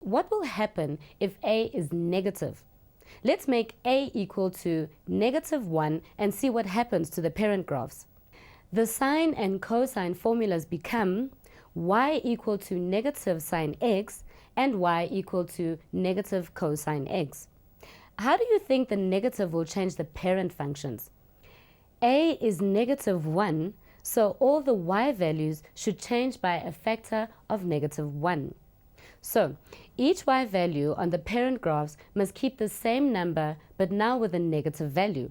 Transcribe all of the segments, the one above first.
what will happen if a is negative? Let's make a equal to -1 and see what happens to the parent graphs. The sine and cosine formulas become y equal to negative sine x and y equal to negative cosine x. How do you think the negative will change the parent functions? A is -1, so all the y values should change by a factor of -1. So each y value on the parent graphs must keep the same number, but now with a negative value.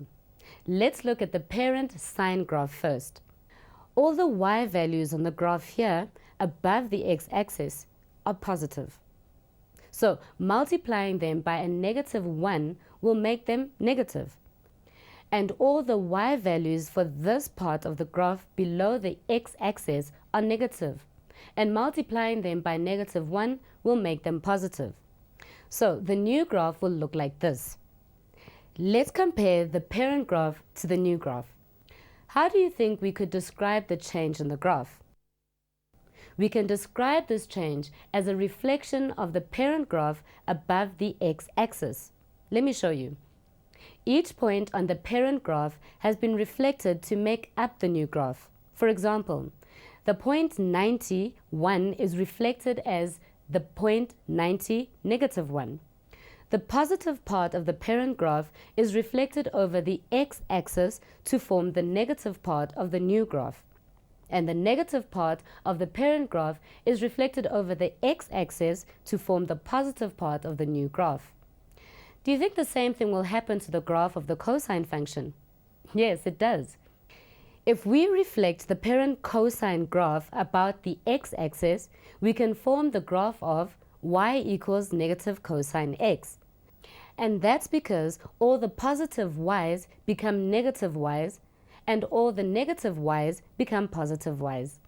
Let's look at the parent sine graph first. All the y values on the graph here above the x-axis are positive. So multiplying them by a -1 will make them negative. And all the y values for this part of the graph below the x-axis are negative. And multiplying them by -1 will make them positive. So the new graph will look like this. Let's compare the parent graph to the new graph. How do you think we could describe the change in the graph? We can describe this change as a reflection of the parent graph above the x-axis. Let me show you. Each point on the parent graph has been reflected to make up the new graph. For example, the point 91 is reflected as the point 90, -1. The positive part of the parent graph is reflected over the x-axis to form the negative part of the new graph. And the negative part of the parent graph is reflected over the x-axis to form the positive part of the new graph. Do you think the same thing will happen to the graph of the cosine function? Yes, it does. If we reflect the parent cosine graph about the x-axis, we can form the graph of y equals negative cosine x. And that's because all the positive y's become negative y's and all the negative y's become positive y's.